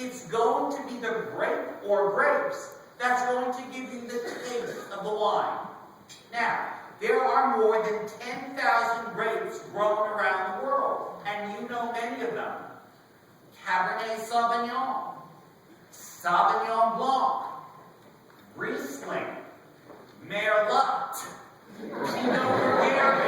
It's going to be the grape or grapes that's going to give you the taste of the wine. Now, there are more than 10,000 grapes grown around the world, and you know many of them. Cabernet Sauvignon, Sauvignon Blanc, Riesling, Merlot, Pinot Grigio.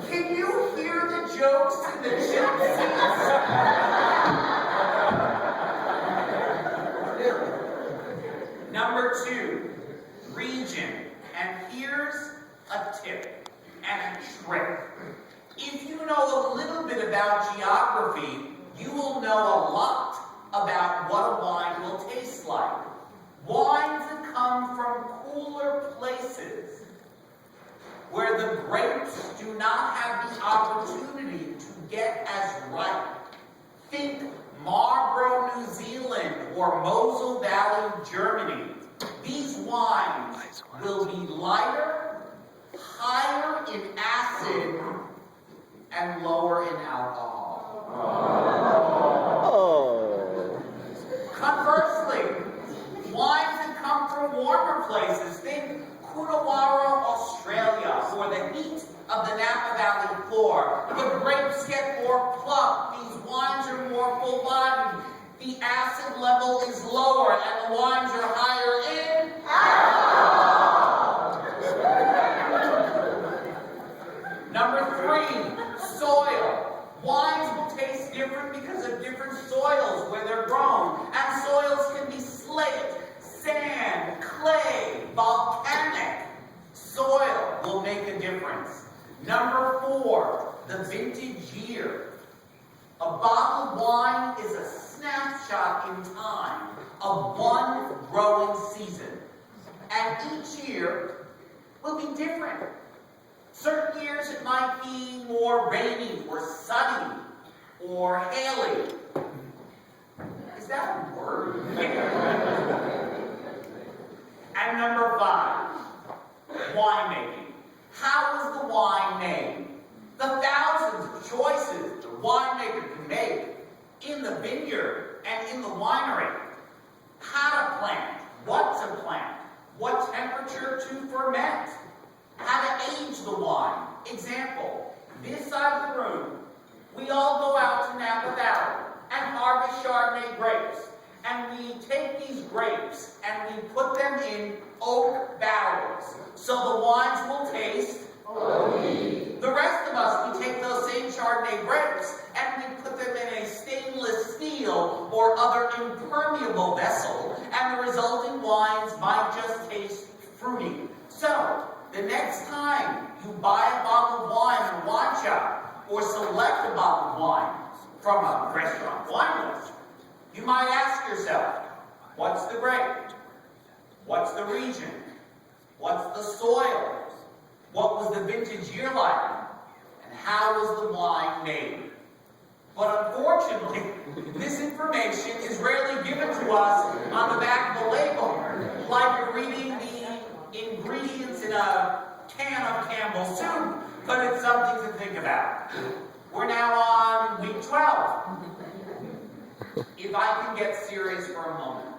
Can you hear the jokes in the chat seats? Number 2, region. And here's a tip and a trick. If you know a little bit about geography, you will know a lot about what a wine will taste like. Wines that come from cooler places, where the grapes do not have the opportunity to get as ripe. Think Marlborough, New Zealand, or Mosel Valley, Germany. These wines will be lighter, higher in acid, and lower in alcohol. Oh. Conversely, wines that come from warmer places, think Coonawarra, Australia, or the heat of the Napa Valley floor. The grapes get more plump. These wines are more full-bodied. The acid level is lower, and the wines are higher in alcohol. Number 3, soil. Wines will taste different because of different soils where they're grown. And soils can be slate, sand, clay, volcanic. Soil will make a difference. Number 4, the vintage year. A bottle of wine is a snapshot in time of one growing season. And each year will be different. Certain years it might be more rainy or sunny or haily. Is that a word? And number 5, winemaking. How is the wine made? The thousands of choices the winemaker can make in the vineyard and in the winery. How to plant, what to plant, what temperature to ferment, how to age the wine. Example, this side of the room, we all go out to Napa Valley and harvest Chardonnay grapes. And we take these grapes and we put them in oak barrels. So the wines will taste oaky. The rest of us, we take those same Chardonnay grapes and we put them in a stainless steel or other impermeable vessel, and the resulting wines might just taste fruity. So, the next time you buy a bottle of wine in a wine shop, or select a bottle of wine from a restaurant wine list, you might ask yourself, what's the grape? What's the region? What's the soil? What was the vintage year like? And how was the wine made? But unfortunately, this information is rarely given to us on the back of the label, like you're reading the ingredients in a can of Campbell's soup, but it's something to think about. We're now on week 12. If I can get serious for a moment.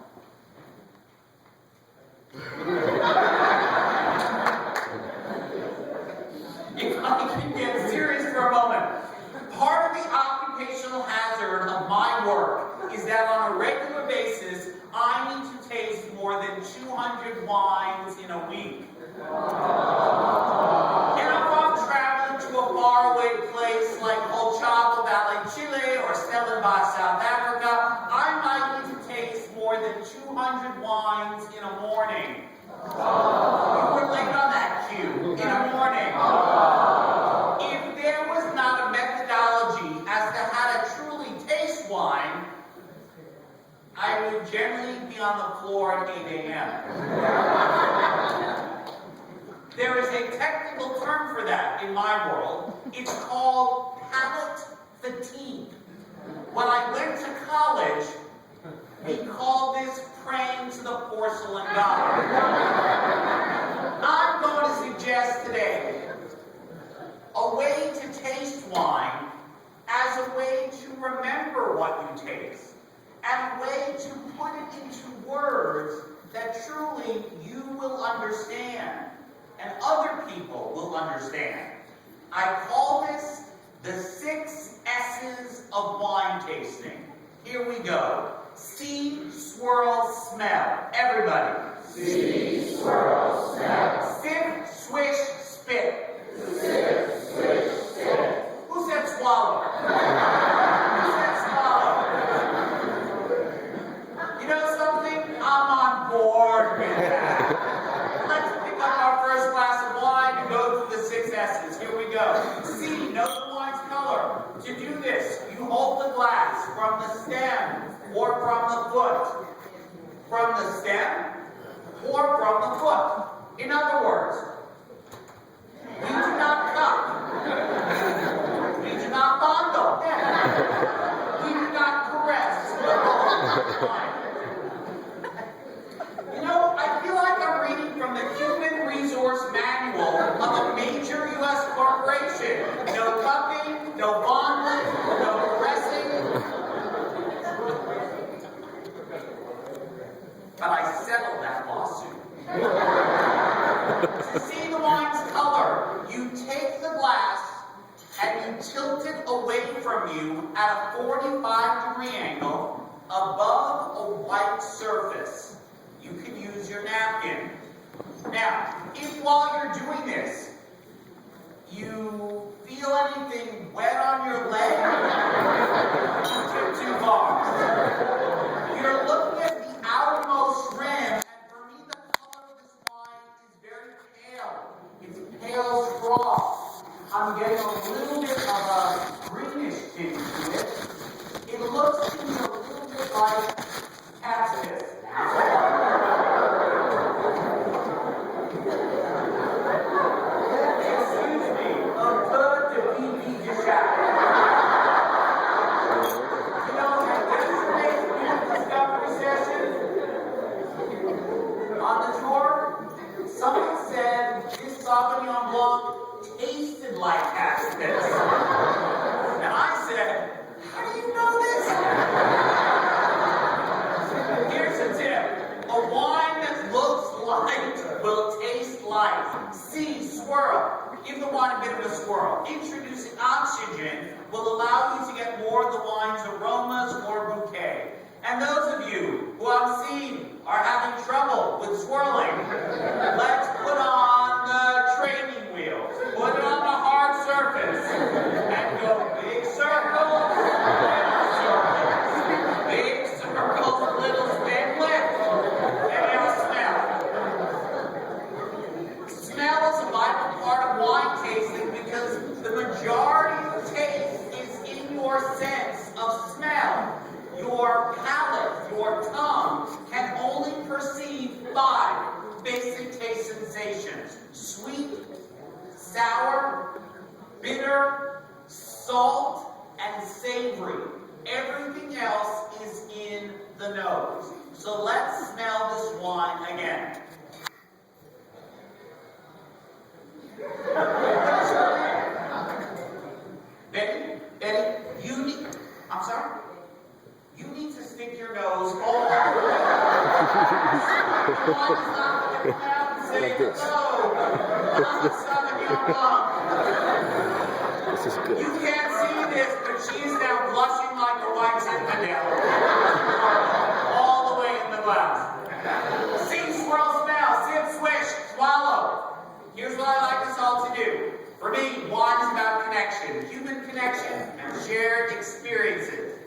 If I can get serious for a moment. Part of the occupational hazard of my work is that on a regular basis, I need to taste more than 200 wines in a week. And if I'm traveling to a faraway place like Colchagua Valley, Chile, or Stellenbosch, South Africa, I might need to taste more than 200 wines in a morning. You were late on that cue. In a morning. If there was not a methodology as to how to truly taste wine, I would generally be on the floor at 8 a.m. There is a technical term for that in my world. It's called palate fatigue. When I went to college, we called this praying to the porcelain god. I'm going to suggest today a way to taste wine as a way to remember what you taste, and a way to put it into words that truly you will understand, and other people will understand. I call this the 6 S's of wine tasting. Here we go. See, swirl, smell. Everybody. See, swirl, smell. Sip, swish, spit. Sip, swish, spit. Who said swallow? Who said swallow? You know something? I'm on board with that. Let's pick up our first glass of wine and go through the 6 S's. Here we go. See, note the wine's color. To do this, you hold the glass from the stem or from the foot. From the stem or from the foot. In other words, we do not cup. We do not fondle. We do not caress. You know, I feel like I'm reading from the Human Resource Manual of a major U.S. corporation. No cupping, no fondling, no caressing. But I settled that lawsuit. To see the wine's color, you take the glass and you tilt it away from you at a 45-degree angle above a white surface. You can use your napkin. Now, if while you're doing this, you feel anything wet on your leg, you took too far. You're looking at the outermost rim, and for me, the color of this wine is very pale. It's pale straw. I'm getting a little bit of a greenish tint to it. It looks to me a little bit like cat's piss. Excuse me, a peu de pipi de chat. You know, at yesterday's new discovery session on the tour, someone said this Sauvignon Blanc tasted like cat's piss. And I said, how do you know this? Here's a tip. A wine that looks light will taste light. See, swirl. Give the wine a bit of a swirl. Introducing oxygen will allow you to get more of the wine's aromas or bouquet. And those of you who I'm seeing are having trouble with swirling, let's put on the training wheels. Put it on a hard surface and go big circles, little circles, big circles, little spin lift, and now smell. Smell is a vital part of wine tasting because the majority of taste is in your sense of smell. Your palate, your tongue, can only perceive 5 basic taste sensations: sweet, sour, bitter, salt, and savory. Everything else is in the nose. So let's smell this wine again. Betty, you need, I'm sorry? You need to stick your nose all the way. Say hello. This is good. You can't see this, but she's now blushing like a white Zinfandel. All the way in the glass. See, swirl, smell, sip, swish, swallow. Here's what I like us all to do. For me, wine is about connection, human connection, and shared experiences.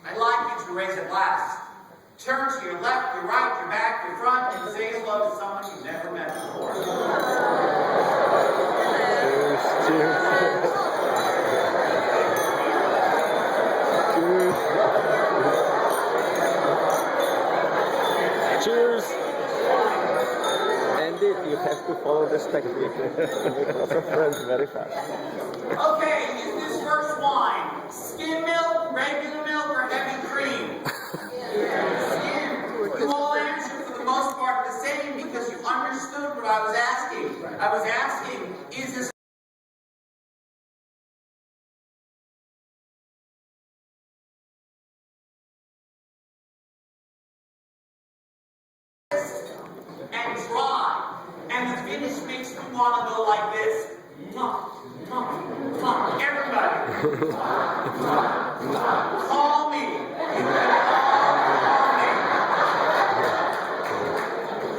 I'd like you to raise a glass. Turn to your left, your right, your back, your front, and say hello to someone you've never met before. Cheers, cheers. Cheers. Cheers. Andy, you have to follow this technique. Make lots of friends very fast. Okay, is this first wine skim milk, regular milk, or heavy cream? Skim. You all answered for the most part the same because you understood what I was asking. I was asking, is this dry. And the finish makes me want to go like this. Mwah, mwah, mwah. Everybody. Call me.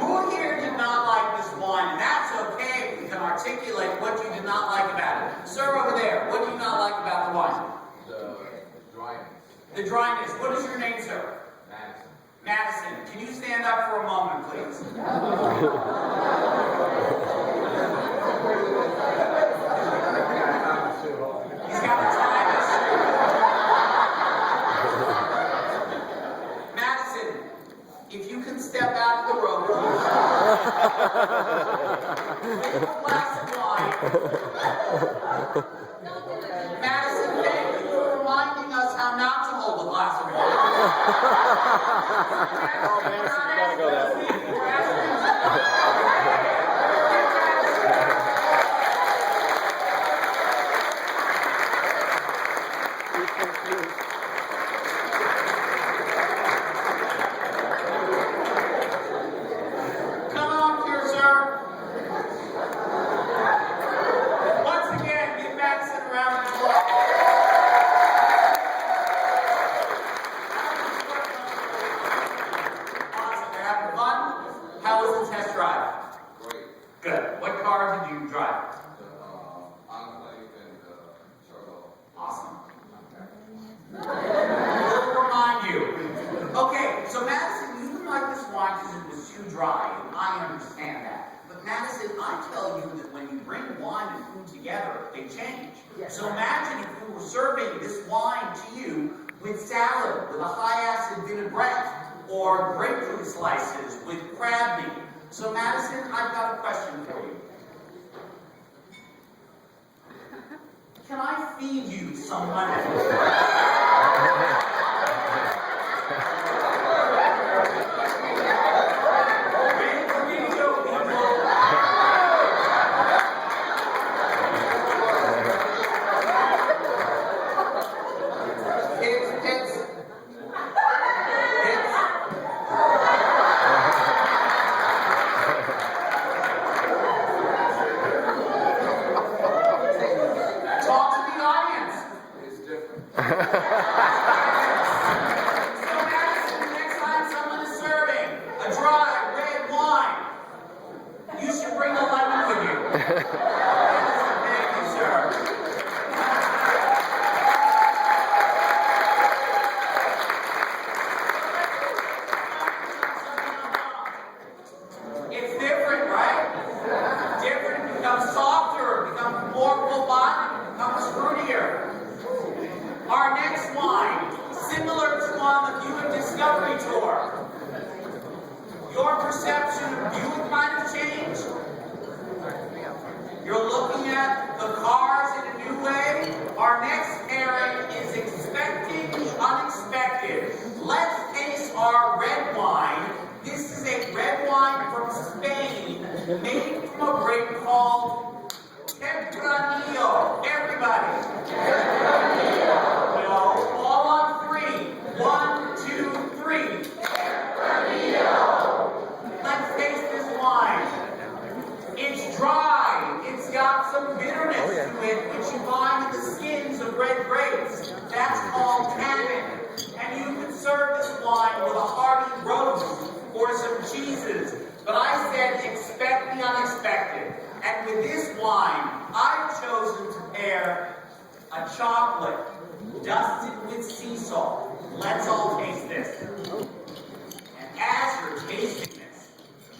Who here did not like this wine? And that's okay if you can articulate what you did not like about it. Sir, over there, what do you not like about the wine? The dryness. The dryness. What is your name, sir? Madison. Madison. Can you stand up for a moment, please? He's got the dryness. Madison, if you can step out of the road, with a glass of wine. Madison, thank you for reminding us how not to hold a glass of wine. Oh, Madison, you gotta go that way. Come on here, sir. Once again, give Madison a round of applause. Awesome. You're having fun? How was the test drive? Great. Good. What car did you drive? The Enclave and Turbo. Awesome. We'll remind you. Okay, so Madison, you didn't like this wine because it was too dry, and I understand that. But Madison, I tell you that when you bring wine and food together, they change. So imagine if we were serving this wine to you with salad, with a high-acid vinaigrette, or grapefruit slices with crab meat. So Madison, I've got a question for you. Can I feed you some lemon? Ready for me to go, people? Hits. Talk to the audience. It's different. So Madison, the next time someone is serving a dry red wine, you should bring a lemon with you. Thank you, sir. It's different, right? Different, it becomes softer, it becomes more full-bodied, it becomes fruitier. Our next wine, similar to on the Buick Discovery Tour. Your perception of Buick might have changed. You're looking at the cars in a new way. Our next pairing is expecting the unexpected. Let's taste our red wine. This is a red wine from Spain, made from a grape called Tempranillo. Everybody. No, all on three. 1, 2, 3. Let's taste this wine. It's dry. It's got some bitterness to it, which you find in the skins of red grapes. That's called tannin. And you can serve this wine with a hearty roast or some cheeses. But I said expect the unexpected. And with this wine, I've chosen to pair a chocolate dusted with sea salt. Let's all taste this. And as you're tasting this,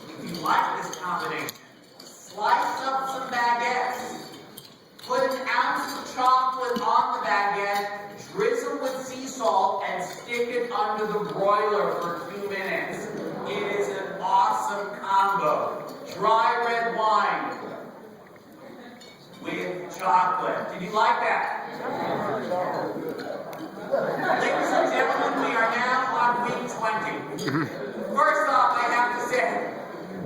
if you like this combination, slice up some baguettes, put an ounce of chocolate on the baguette, drizzle with sea salt, and stick it under the broiler for 2 minutes. It is an awesome combo. Dry red wine with chocolate. Did you like that? Ladies and gentlemen, we are now on week 20. First off, I have to say,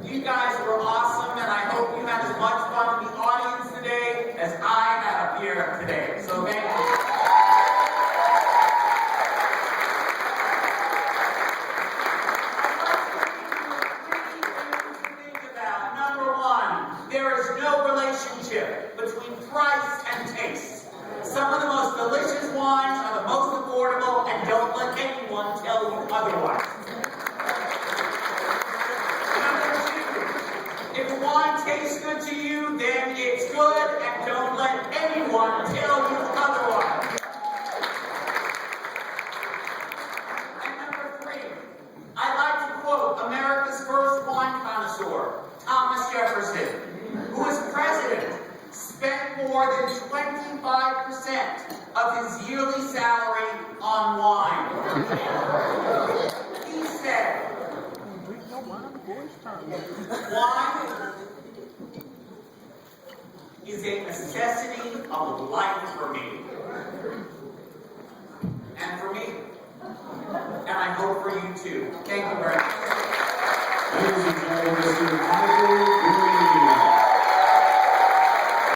you guys were awesome, and I hope you had as much fun in the audience today as I had up here today. So thank you. Think about until you otherwise. And number 3, I'd like to quote America's first wine connoisseur, Thomas Jefferson, who as president spent more than 25% of his yearly salary on wine. He said, wine is a necessity of life for me. And for me. And I hope for you too. Thank you very much. Ladies and gentlemen,